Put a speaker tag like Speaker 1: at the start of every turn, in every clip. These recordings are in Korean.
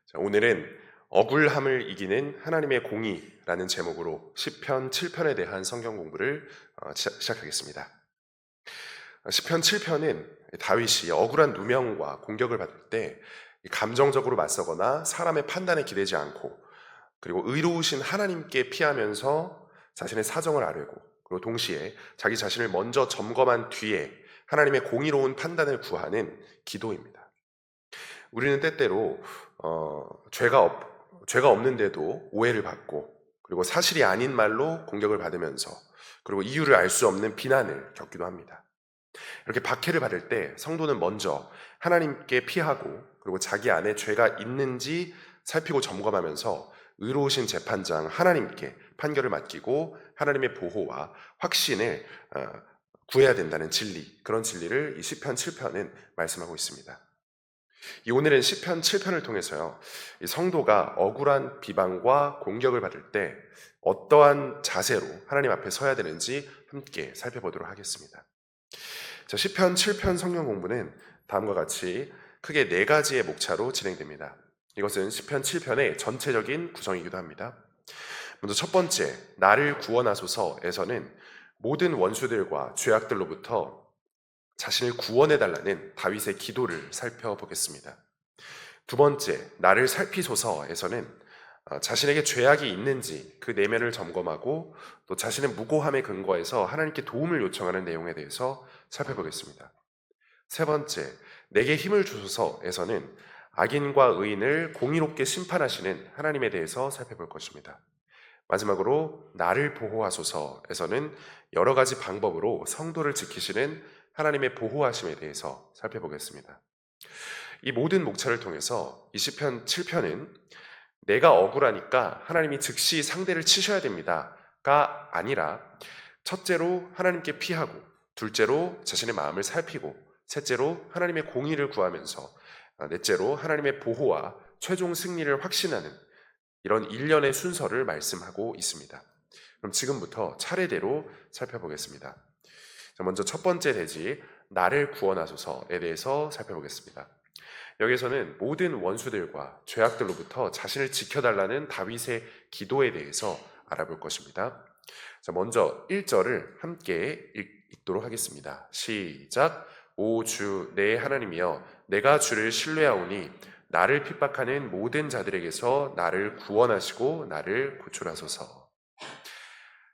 Speaker 1: 자, 오늘은 억울함을 이기는 하나님의 공의라는 제목으로 시편 7편에 대한 성경 공부를 시작하겠습니다. 시편 7편은 다윗이 억울한 누명과 공격을 받을 때 감정적으로 맞서거나 사람의 판단에 기대지 않고, 그리고 의로우신 하나님께 피하면서 자신의 사정을 아뢰고, 그리고 동시에 자기 자신을 먼저 점검한 뒤에 하나님의 공의로운 판단을 구하는 기도입니다. 우리는 때때로 죄가 없는데도 오해를 받고, 그리고 사실이 아닌 말로 공격을 받으면서, 그리고 이유를 알 수 없는 비난을 겪기도 합니다. 이렇게 박해를 받을 때 성도는 먼저 하나님께 피하고, 그리고 자기 안에 죄가 있는지 살피고 점검하면서 의로우신 재판장 하나님께 판결을 맡기고 하나님의 보호와 확신을 구해야 된다는 진리, 그런 진리를 이 시편 7편은 말씀하고 있습니다. 이 오늘은 시편 7편을 통해서요, 이 성도가 억울한 비방과 공격을 받을 때 어떠한 자세로 하나님 앞에 서야 되는지 함께 살펴보도록 하겠습니다. 자, 시편 7편 성경 공부는 다음과 같이 크게 4가지의 목차로 진행됩니다. 이것은 시편 7편의 전체적인 구성이기도 합니다. 먼저 첫 번째, 나를 구원하소서에서는 모든 원수들과 죄악들로부터 자신을 구원해달라는 다윗의 기도를 살펴보겠습니다. 두 번째, 나를 살피소서에서는 자신에게 죄악이 있는지 그 내면을 점검하고, 또 자신의 무고함에 근거해서 하나님께 도움을 요청하는 내용에 대해서 살펴보겠습니다. 세 번째, 내게 힘을 주소서에서는 악인과 의인을 공의롭게 심판하시는 하나님에 대해서 살펴볼 것입니다. 마지막으로 나를 보호하소서에서는 여러 가지 방법으로 성도를 지키시는 하나님의 보호하심에 대해서 살펴보겠습니다. 이 모든 목차를 통해서 이 시편 7편은 내가 억울하니까 하나님이 즉시 상대를 치셔야 됩니다가 아니라, 첫째로 하나님께 피하고, 둘째로 자신의 마음을 살피고, 셋째로 하나님의 공의를 구하면서, 넷째로 하나님의 보호와 최종 승리를 확신하는 이런 일련의 순서를 말씀하고 있습니다. 그럼 지금부터 차례대로 살펴보겠습니다. 먼저 첫 번째 대지, 나를 구원하소서에 대해서 살펴보겠습니다. 여기서는 모든 원수들과 죄악들로부터 자신을 지켜달라는 다윗의 기도에 대해서 알아볼 것입니다. 자, 먼저 1절을 함께 읽도록 하겠습니다. 시작. 오 주 내 하나님이여, 내가 주를 신뢰하오니 나를 핍박하는 모든 자들에게서 나를 구원하시고 나를 구출하소서.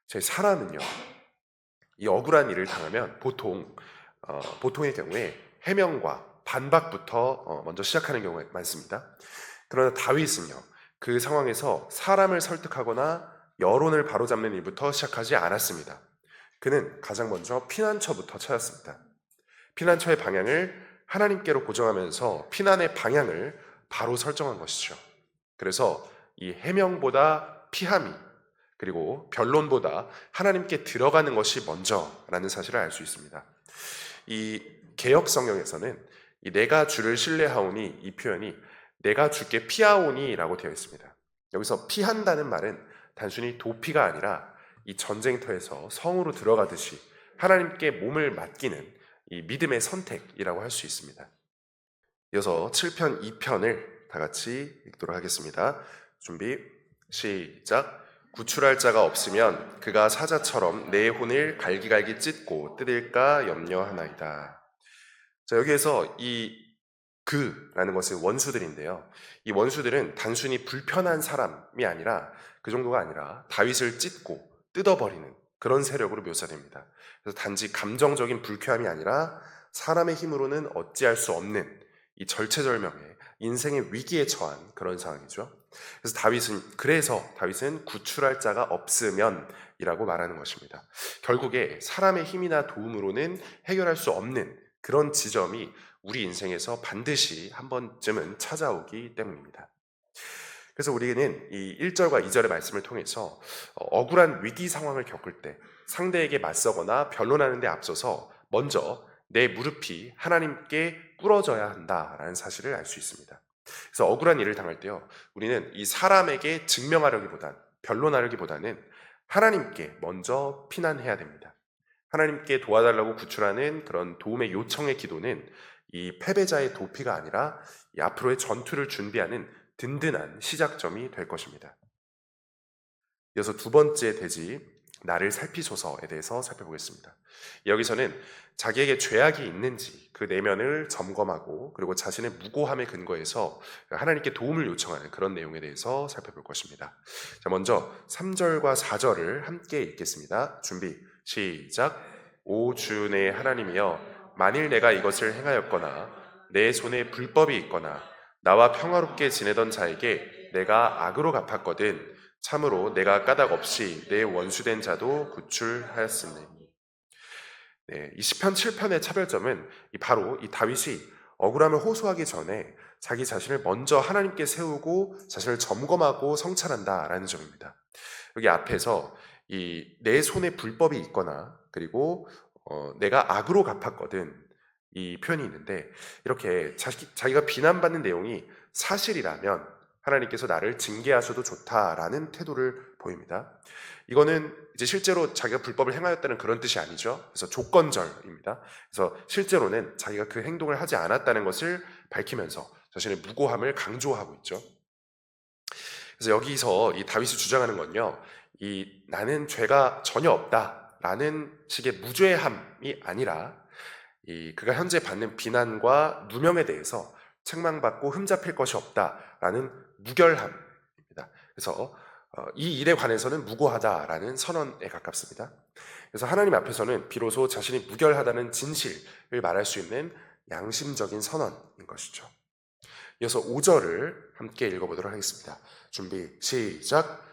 Speaker 1: 제 사람은요, 이 억울한 일을 당하면 보통의 경우에 해명과 반박부터 먼저 시작하는 경우가 많습니다. 그러나 다윗은요, 그 상황에서 사람을 설득하거나 여론을 바로잡는 일부터 시작하지 않았습니다. 그는 가장 먼저 피난처부터 찾았습니다. 피난처의 방향을 하나님께로 고정하면서 피난의 방향을 바로 설정한 것이죠. 그래서 이 해명보다 피함이, 그리고 변론보다 하나님께 들어가는 것이 먼저라는 사실을 알 수 있습니다. 이 개역 성경에서는 이 내가 주를 신뢰하오니, 이 표현이 내가 주께 피하오니 라고 되어 있습니다. 여기서 피한다는 말은 단순히 도피가 아니라 이 전쟁터에서 성으로 들어가듯이 하나님께 몸을 맡기는 이 믿음의 선택이라고 할 수 있습니다. 이어서 7편 2편을 다 같이 읽도록 하겠습니다. 준비, 시작. 구출할 자가 없으면 그가 사자처럼 내 혼을 갈기갈기 찢고 뜯을까 염려하나이다. 자, 여기에서 이 그라는 것은 원수들인데요. 이 원수들은 단순히 불편한 사람이 아니라, 그 정도가 아니라 다윗을 찢고 뜯어버리는 그런 세력으로 묘사됩니다. 그래서 단지 감정적인 불쾌함이 아니라 사람의 힘으로는 어찌할 수 없는 이 절체절명의 인생의 위기에 처한 그런 상황이죠. 그래서 다윗은 구출할 자가 없으면이라고 말하는 것입니다. 결국에 사람의 힘이나 도움으로는 해결할 수 없는 그런 지점이 우리 인생에서 반드시 한 번쯤은 찾아오기 때문입니다. 그래서 우리는 이 1절과 2절의 말씀을 통해서 억울한 위기 상황을 겪을 때 상대에게 맞서거나 변론하는 데 앞서서 먼저 내 무릎이 하나님께 꿇어져야 한다라는 사실을 알 수 있습니다. 그래서 억울한 일을 당할 때요, 우리는 이 사람에게 증명하려기보단, 변론하려기보다는 하나님께 먼저 피난해야 됩니다. 하나님께 도와달라고 구출하는 그런 도움의 요청의 기도는 이 패배자의 도피가 아니라 이 앞으로의 전투를 준비하는 든든한 시작점이 될 것입니다. 이어서 두 번째 대지, 나를 살피소서에 대해서 살펴보겠습니다. 여기서는 자기에게 죄악이 있는지 그 내면을 점검하고 그리고 자신의 무고함에 근거해서 하나님께 도움을 요청하는 그런 내용에 대해서 살펴볼 것입니다. 자, 먼저 3절과 4절을 함께 읽겠습니다. 준비, 시작. 오 주 내 하나님이여, 만일 내가 이것을 행하였거나 내 손에 불법이 있거나 나와 평화롭게 지내던 자에게 내가 악으로 갚았거든 참으로 내가 까닭 없이 내 원수된 자도 구출하였으니. 네, 이 시편 7편의 차별점은 바로 이 다윗이 억울함을 호소하기 전에 자기 자신을 먼저 하나님께 세우고 자신을 점검하고 성찰한다라는 점입니다. 여기 앞에서 이 내 손에 불법이 있거나 그리고 내가 악으로 갚았거든 이 표현이 있는데, 이렇게 자기가 비난받는 내용이 사실이라면 하나님께서 나를 징계하셔도 좋다라는 태도를 보입니다. 이거는 이제 실제로 자기가 불법을 행하였다는 그런 뜻이 아니죠. 그래서 조건절입니다. 그래서 실제로는 자기가 그 행동을 하지 않았다는 것을 밝히면서 자신의 무고함을 강조하고 있죠. 그래서 여기서 이 다윗이 주장하는 건요, 이 나는 죄가 전혀 없다라는 식의 무죄함이 아니라 그가 현재 받는 비난과 누명에 대해서 책망받고 흠잡힐 것이 없다라는 무결함입니다. 그래서 이 일에 관해서는 무고하다라는 선언에 가깝습니다. 그래서 하나님 앞에서는 비로소 자신이 무결하다는 진실을 말할 수 있는 양심적인 선언인 것이죠. 이어서 5절을 함께 읽어보도록 하겠습니다. 준비, 시작.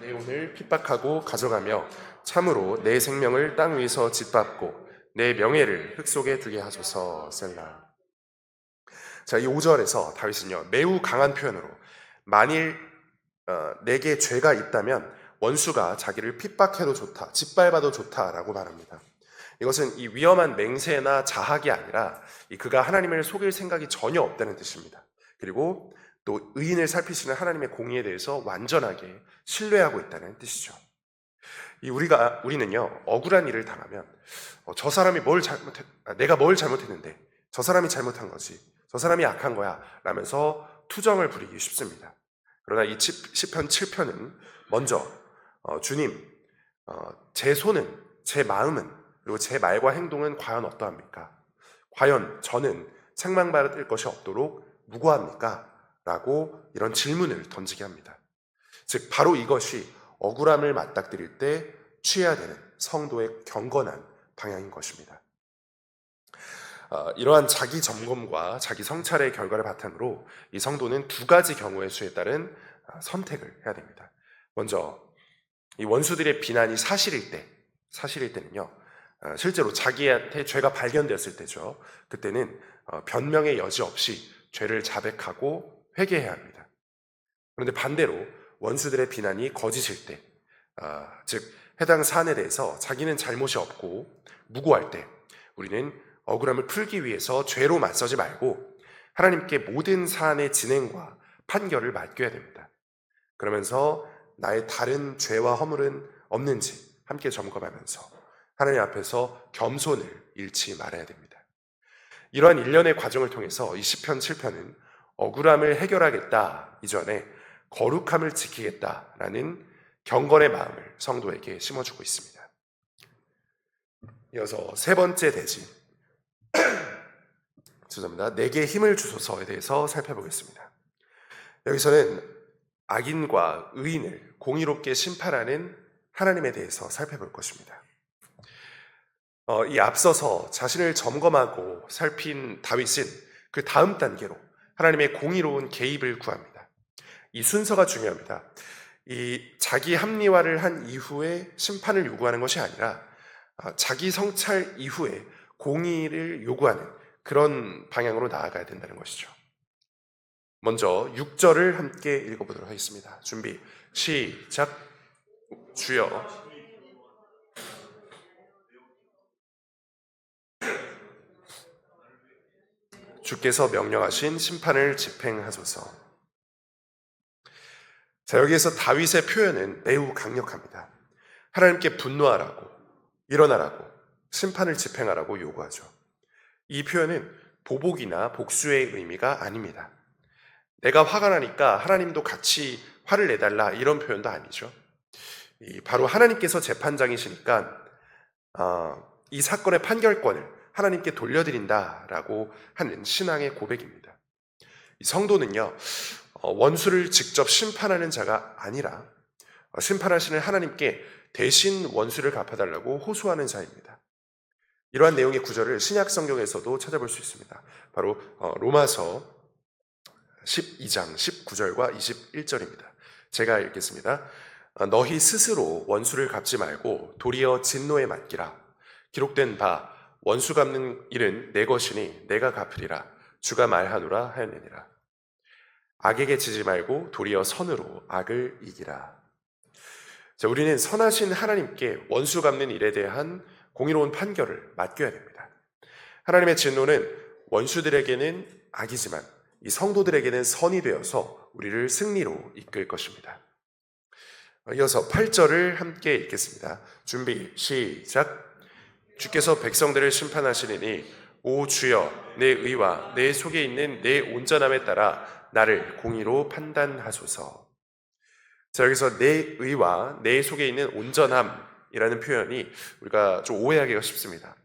Speaker 1: 내 오늘 핍박하고 가져가며 참으로 내 생명을 땅 위에서 짓밟고 내 명예를 흙 속에 두게 하소서. 셀라. 자, 이 5절에서 다윗은요, 매우 강한 표현으로 만일 내게 죄가 있다면 원수가 자기를 핍박해도 좋다, 짓밟아도 좋다라고 말합니다. 이것은 이 위험한 맹세나 자학이 아니라 그가 하나님을 속일 생각이 전혀 없다는 뜻입니다. 그리고 또 의인을 살피시는 하나님의 공의에 대해서 완전하게 신뢰하고 있다는 뜻이죠. 우리는요, 억울한 일을 당하면 저 사람이 내가 뭘 잘못했는데 저 사람이 잘못한 거지, 저 사람이 악한 거야 라면서 투정을 부리기 쉽습니다. 그러나 이 시편 7편은 먼저 주님, 제 손은, 제 마음은, 그리고 제 말과 행동은 과연 어떠합니까? 과연 저는 책망받을 것이 없도록 무고합니까? 라고 이런 질문을 던지게 합니다. 즉 바로 이것이 억울함을 맞닥뜨릴 때 취해야 되는 성도의 경건한 방향인 것입니다. 이러한 자기 점검과 자기 성찰의 결과를 바탕으로 이 성도는 두 가지 경우의 수에 따른 선택을 해야 됩니다. 먼저 이 원수들의 비난이 사실일 때는요, 실제로 자기한테 죄가 발견되었을 때죠. 그때는 변명의 여지 없이 죄를 자백하고 회개해야 합니다. 그런데 반대로 원수들의 비난이 거짓일 때, 즉 해당 사안에 대해서 자기는 잘못이 없고 무고할 때 우리는 억울함을 풀기 위해서 죄로 맞서지 말고 하나님께 모든 사안의 진행과 판결을 맡겨야 됩니다. 그러면서 나의 다른 죄와 허물은 없는지 함께 점검하면서 하나님 앞에서 겸손을 잃지 말아야 됩니다. 이러한 일련의 과정을 통해서 이 시편 7편은 억울함을 해결하겠다 이전에 거룩함을 지키겠다라는 경건의 마음을 성도에게 심어주고 있습니다. 이어서 세 번째 대지, 죄송합니다. 내게 힘을 주소서에 대해서 살펴보겠습니다. 여기서는 악인과 의인을 공의롭게 심판하는 하나님에 대해서 살펴볼 것입니다. 이 앞서서 자신을 점검하고 살핀 다윗은 그 다음 단계로 하나님의 공의로운 개입을 구합니다. 이 순서가 중요합니다. 이 자기 합리화를 한 이후에 심판을 요구하는 것이 아니라 자기 성찰 이후에 공의를 요구하는 그런 방향으로 나아가야 된다는 것이죠. 먼저 6절을 함께 읽어보도록 하겠습니다. 준비, 시작. 주여, 주께서 명령하신 심판을 집행하소서. 자, 여기에서 다윗의 표현은 매우 강력합니다. 하나님께 분노하라고, 일어나라고, 심판을 집행하라고 요구하죠. 이 표현은 보복이나 복수의 의미가 아닙니다. 내가 화가 나니까 하나님도 같이 화를 내달라 이런 표현도 아니죠. 바로 하나님께서 재판장이시니까 이 사건의 판결권을 하나님께 돌려드린다라고 하는 신앙의 고백입니다. 이 성도는요, 원수를 직접 심판하는 자가 아니라 심판하시는 하나님께 대신 원수를 갚아달라고 호소하는 자입니다. 이러한 내용의 구절을 신약 성경에서도 찾아볼 수 있습니다. 바로 로마서 12장 19절과 21절입니다. 제가 읽겠습니다. 너희 스스로 원수를 갚지 말고 도리어 진노에 맡기라. 기록된 바 원수 갚는 일은 내 것이니 내가 갚으리라. 주가 말하노라 하였느니라. 악에게 지지 말고 도리어 선으로 악을 이기라. 자, 우리는 선하신 하나님께 원수 갚는 일에 대한 공의로운 판결을 맡겨야 됩니다. 하나님의 진노는 원수들에게는 악이지만 이 성도들에게는 선이 되어서 우리를 승리로 이끌 것입니다. 이어서 8절을 함께 읽겠습니다. 준비 시작. 주께서 백성들을 심판하시리니 오 주여 내 의와 내 속에 있는 내 온전함에 따라 나를 공의로 판단하소서. 자, 여기서 내 의와 내 속에 있는 온전함이라는 표현이 우리가 좀 오해하기가 쉽습니다.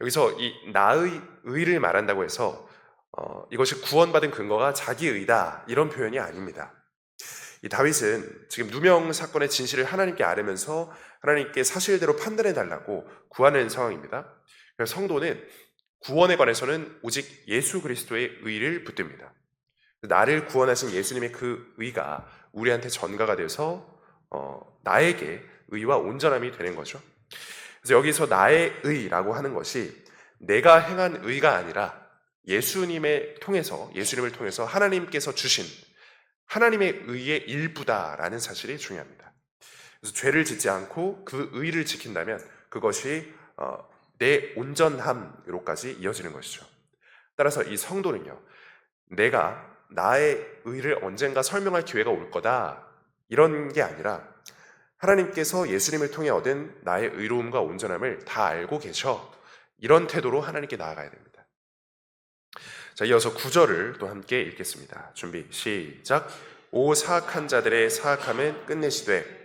Speaker 1: 여기서 이 나의 의를 말한다고 해서 이것이 구원받은 근거가 자기 의다 이런 표현이 아닙니다. 이 다윗은 지금 누명 사건의 진실을 하나님께 아뢰면서 하나님께 사실대로 판단해 달라고 구하는 상황입니다. 그래서 성도는 구원에 관해서는 오직 예수 그리스도의 의를 붙듭니다. 나를 구원하신 예수님의 그 의가 우리한테 전가가 되어서 나에게 의와 온전함이 되는 거죠. 그래서 여기서 나의 의라고 하는 것이 내가 행한 의가 아니라 예수님을 통해서 하나님께서 주신 하나님의 의의 일부다라는 사실이 중요합니다. 그래서 죄를 짓지 않고 그 의를 지킨다면 그것이 내 온전함으로까지 이어지는 것이죠. 따라서 이 성도는요, 내가 나의 의를 언젠가 설명할 기회가 올 거다 이런 게 아니라 하나님께서 예수님을 통해 얻은 나의 의로움과 온전함을 다 알고 계셔 이런 태도로 하나님께 나아가야 됩니다. 자, 이어서 9절을 또 함께 읽겠습니다. 준비 시작. 오 사악한 자들의 사악함은 끝내시되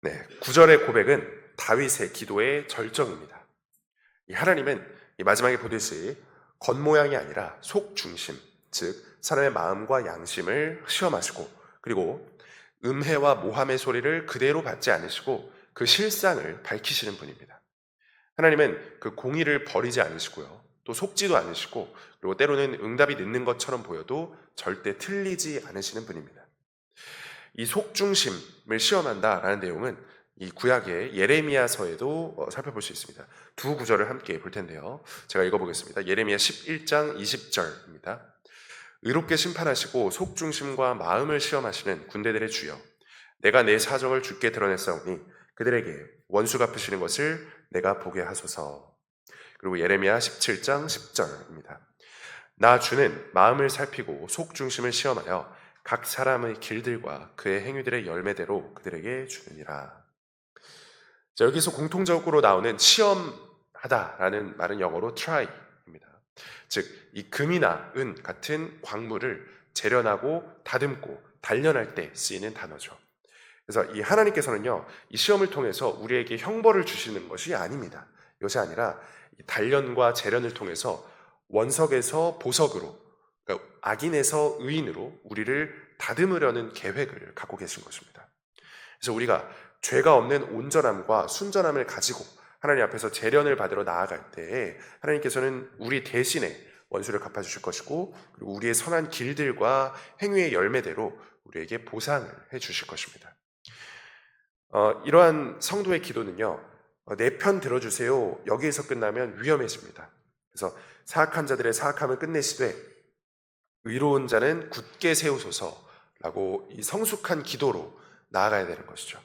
Speaker 1: 네, 9절의 고백은 다윗의 기도의 절정입니다. 이 하나님은 이 마지막에 보듯이 겉모양이 아니라 속 중심, 즉 사람의 마음과 양심을 시험하시고 그리고 음해와 모함의 소리를 그대로 받지 않으시고 그 실상을 밝히시는 분입니다. 하나님은 그 공의를 버리지 않으시고요. 또 속지도 않으시고 그리고 때로는 응답이 늦는 것처럼 보여도 절대 틀리지 않으시는 분입니다. 이 속중심을 시험한다라는 내용은 이 구약의 예레미야서에도 살펴볼 수 있습니다. 두 구절을 함께 볼 텐데요. 제가 읽어보겠습니다. 예레미야 11장 20절입니다. 의롭게 심판하시고 속중심과 마음을 시험하시는 군대들의 주여, 내가 내 사정을 주께 드러냈사오니 그들에게 원수 갚으시는 것을 내가 보게 하소서. 그리고 예레미야 17장 10절입니다. 나 주는 마음을 살피고 속중심을 시험하여 각 사람의 길들과 그의 행위들의 열매대로 그들에게 주느니라. 자, 여기서 공통적으로 나오는 시험하다라는 말은 영어로 try입니다. 즉, 이 금이나 은 같은 광물을 재련하고 다듬고 단련할 때 쓰이는 단어죠. 그래서 이 하나님께서는요, 이 시험을 통해서 우리에게 형벌을 주시는 것이 아닙니다. 이것이 아니라 단련과 재련을 통해서 원석에서 보석으로, 그러니까 악인에서 의인으로 우리를 다듬으려는 계획을 갖고 계신 것입니다. 그래서 우리가 죄가 없는 온전함과 순전함을 가지고 하나님 앞에서 재련을 받으러 나아갈 때 하나님께서는 우리 대신에 원수를 갚아주실 것이고 그리고 우리의 선한 길들과 행위의 열매대로 우리에게 보상을 해주실 것입니다. 이러한 성도의 기도는요, 내 편 들어주세요 여기에서 끝나면 위험해집니다. 그래서 사악한 자들의 사악함을 끝내시되 의로운 자는 굳게 세우소서라고 이 성숙한 기도로 나아가야 되는 것이죠.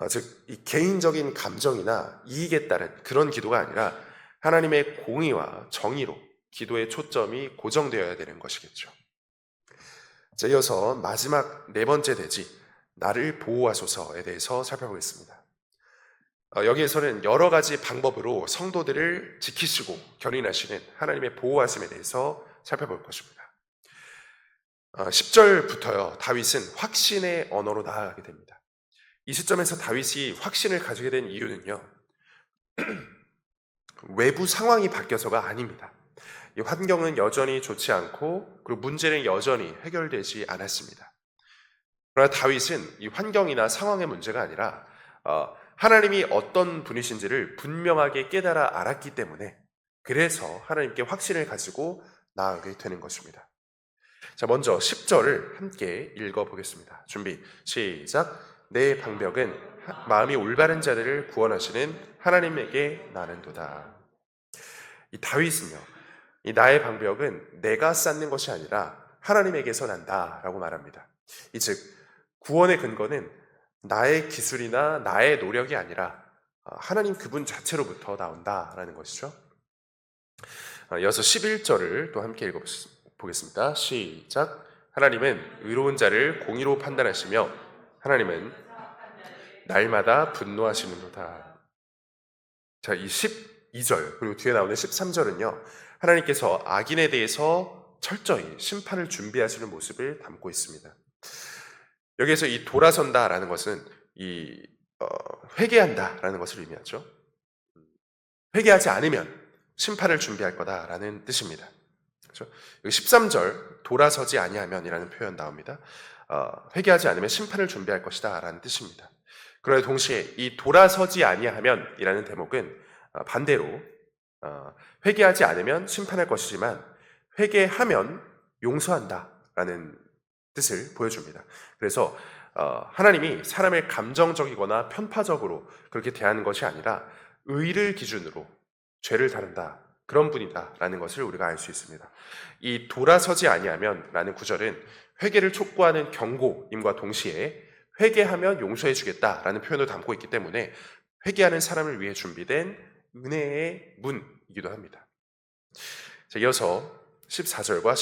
Speaker 1: 즉, 이 개인적인 감정이나 이익에 따른 그런 기도가 아니라 하나님의 공의와 정의로 기도의 초점이 고정되어야 되는 것이겠죠. 자, 이어서 마지막 네 번째 대지, 나를 보호하소서에 대해서 살펴보겠습니다. 여기에서는 여러 가지 방법으로 성도들을 지키시고 견인하시는 하나님의 보호하심에 대해서 살펴볼 것입니다. 10절부터요, 다윗은 확신의 언어로 나아가게 됩니다. 이 시점에서 다윗이 확신을 가지게 된 이유는요, 외부 상황이 바뀌어서가 아닙니다. 이 환경은 여전히 좋지 않고, 그리고 문제는 여전히 해결되지 않았습니다. 그러나 다윗은 이 환경이나 상황의 문제가 아니라 하나님이 어떤 분이신지를 분명하게 깨달아 알았기 때문에, 그래서 하나님께 확신을 가지고 나아가게 되는 것입니다. 자, 먼저 10절을 함께 읽어보겠습니다. 준비, 시작. 내 방벽은 마음이 올바른 자들을 구원하시는 하나님에게 나는도다. 이 다윗은요, 이 나의 방벽은 내가 쌓는 것이 아니라 하나님에게서 난다라고 말합니다. 이 즉, 구원의 근거는 나의 기술이나 나의 노력이 아니라 하나님 그분 자체로부터 나온다라는 것이죠. 이어서 11절을 또 함께 읽어보겠습니다. 시작. 하나님은 의로운 자를 공의로 판단하시며 하나님은 날마다 분노하시는도다. 자, 이 12절 그리고 뒤에 나오는 13절은요, 하나님께서 악인에 대해서 철저히 심판을 준비하시는 모습을 담고 있습니다. 여기에서 이 돌아선다라는 것은 이 회개한다라는 것을 의미하죠. 회개하지 않으면 심판을 준비할 거다라는 뜻입니다. 그렇죠? 13절 돌아서지 아니하면이라는 표현 나옵니다. 회개하지 않으면 심판을 준비할 것이다라는 뜻입니다. 그러나 동시에 이 돌아서지 아니하면이라는 대목은 반대로 회개하지 않으면 심판할 것이지만 회개하면 용서한다라는 뜻을 보여줍니다. 그래서 하나님이 사람을 감정적이거나 편파적으로 그렇게 대하는 것이 아니라 의를 기준으로 죄를 다룬다, 그런 분이다라는 것을 우리가 알 수 있습니다. 이 돌아서지 아니하면라는 구절은 회개를 촉구하는 경고임과 동시에 회개하면 용서해 주겠다라는 표현을 담고 있기 때문에 회개하는 사람을 위해 준비된 은혜의 문이기도 합니다. 자, 이어서 14절과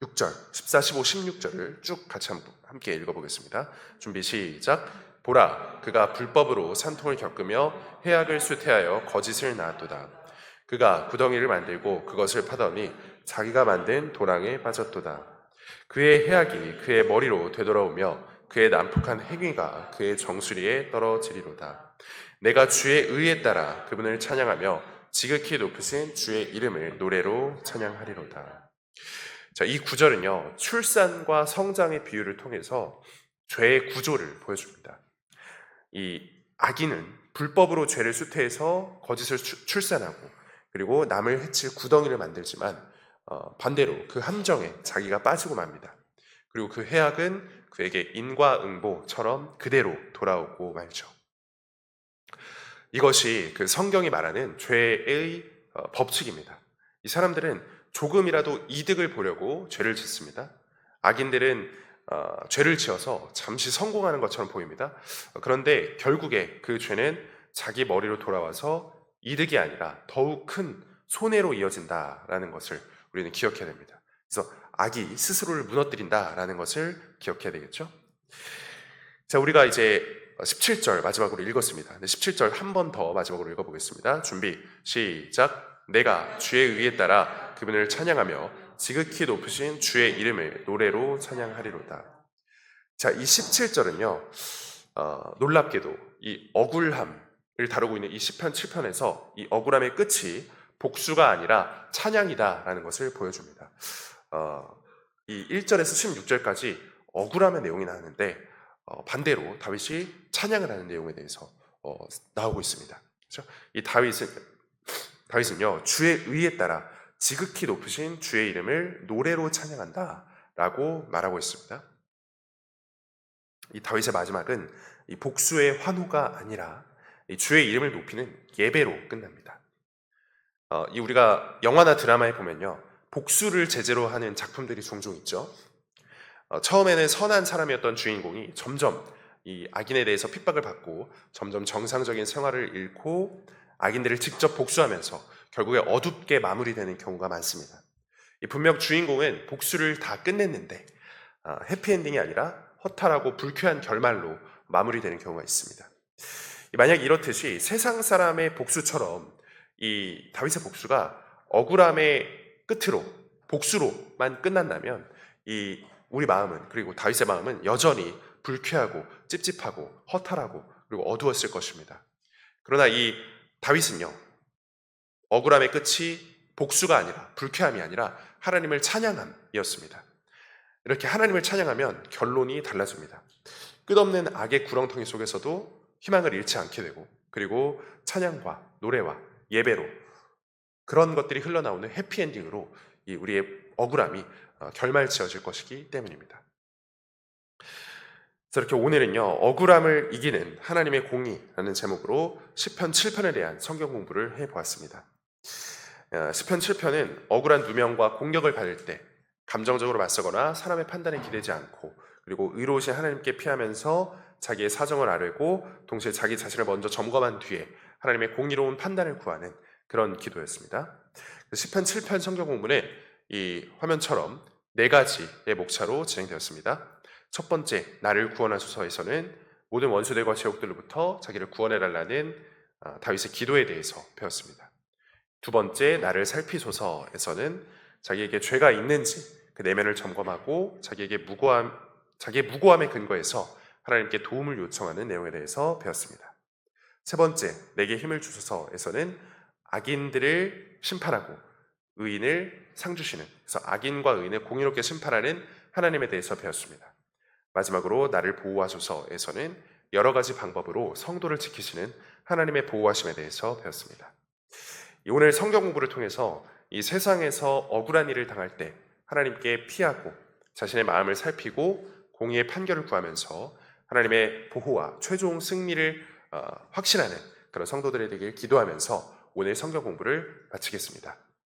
Speaker 1: 16절, 14, 15, 16절을 쭉 같이 함께 읽어보겠습니다. 준비, 시작. 보라, 그가 불법으로 산통을 겪으며 해악을 쇠퇴하여 거짓을 낳았도다. 그가 구덩이를 만들고 그것을 파더니 자기가 만든 도랑에 빠졌도다. 그의 해악이 그의 머리로 되돌아오며 그의 난폭한 행위가 그의 정수리에 떨어지리로다. 내가 주의 의에 따라 그분을 찬양하며 지극히 높으신 주의 이름을 노래로 찬양하리로다. 자, 이 구절은요, 출산과 성장의 비유를 통해서 죄의 구조를 보여줍니다. 이 악인은 불법으로 죄를 쇠퇴해서 거짓을 출산하고 그리고 남을 해칠 구덩이를 만들지만 반대로 그 함정에 자기가 빠지고 맙니다. 그리고 그 해악은 그에게 인과응보처럼 그대로 돌아오고 말죠. 이것이 그 성경이 말하는 죄의 법칙입니다. 이 사람들은 조금이라도 이득을 보려고 죄를 짓습니다. 악인들은 죄를 지어서 잠시 성공하는 것처럼 보입니다. 그런데 결국에 그 죄는 자기 머리로 돌아와서 이득이 아니라 더욱 큰 손해로 이어진다라는 것을 우리는 기억해야 됩니다. 그래서 악이 스스로를 무너뜨린다라는 것을 기억해야 되겠죠. 자, 우리가 이제 17절 마지막으로 읽었습니다. 17절 한 번 더 마지막으로 읽어보겠습니다. 준비, 시작. 내가 주의 의에 따라 그분을 찬양하며 지극히 높으신 주의 이름을 노래로 찬양하리로다. 자, 이 17절은요, 놀랍게도 이 억울함을 다루고 있는 이 시편 7편에서 이 억울함의 끝이 복수가 아니라 찬양이다라는 것을 보여줍니다. 이 1절에서 16절까지 억울함의 내용이 나오는데 반대로 다윗이 찬양을 하는 내용에 대해서 나오고 있습니다. 그렇죠? 이 다윗은요, 주의 의에 따라 지극히 높으신 주의 이름을 노래로 찬양한다라고 말하고 있습니다. 이 다윗의 마지막은 이 복수의 환호가 아니라 이 주의 이름을 높이는 예배로 끝납니다. 이 우리가 영화나 드라마에 보면요, 복수를 제재로 하는 작품들이 종종 있죠. 처음에는 선한 사람이었던 주인공이 점점 이 악인에 대해서 핍박을 받고 점점 정상적인 생활을 잃고 악인들을 직접 복수하면서 결국에 어둡게 마무리되는 경우가 많습니다. 분명 주인공은 복수를 다 끝냈는데 해피엔딩이 아니라 허탈하고 불쾌한 결말로 마무리되는 경우가 있습니다. 만약 이렇듯이 세상 사람의 복수처럼 이 다윗의 복수가 억울함의 끝으로 복수로만 끝난다면 이 우리 마음은, 그리고 다윗의 마음은 여전히 불쾌하고 찝찝하고 허탈하고 그리고 어두웠을 것입니다. 그러나 이 다윗은요, 억울함의 끝이 복수가 아니라, 불쾌함이 아니라 하나님을 찬양함이었습니다. 이렇게 하나님을 찬양하면 결론이 달라집니다. 끝없는 악의 구렁텅이 속에서도 희망을 잃지 않게 되고, 그리고 찬양과 노래와 예배로 그런 것들이 흘러나오는 해피엔딩으로 이 우리의 억울함이 결말지어질 것이기 때문입니다. 그래서 이렇게 오늘은요, 억울함을 이기는 하나님의 공의라는 제목으로 시편 7편에 대한 성경 공부를 해보았습니다. 시편 7편은 억울한 누명과 공격을 받을 때 감정적으로 맞서거나 사람의 판단에 기대지 않고, 그리고 의로우신 하나님께 피하면서 자기의 사정을 아뢰고 동시에 자기 자신을 먼저 점검한 뒤에 하나님의 공의로운 판단을 구하는 그런 기도였습니다. 시편 7편 성경 공부는 이 화면처럼 4가지의 목차로 진행되었습니다. 첫 번째, 나를 구원하소서에서는 모든 원수들과 제국들로부터 자기를 구원해달라는 다윗의 기도에 대해서 배웠습니다. 두 번째, 나를 살피소서에서는 자기에게 죄가 있는지 그 내면을 점검하고 자기의 무고함에 근거해서 하나님께 도움을 요청하는 내용에 대해서 배웠습니다. 세 번째, 내게 힘을 주소서에서는 악인들을 심판하고 의인을 상 주시는, 그래서 악인과 의인을 공의롭게 심판하는 하나님에 대해서 배웠습니다. 마지막으로 나를 보호하소서에서는 여러 가지 방법으로 성도를 지키시는 하나님의 보호하심에 대해서 배웠습니다. 오늘 성경 공부를 통해서 이 세상에서 억울한 일을 당할 때 하나님께 피하고 자신의 마음을 살피고 공의의 판결을 구하면서 하나님의 보호와 최종 승리를 확신하는 그런 성도들이 되길 기도하면서 오늘 성경 공부를 마치겠습니다.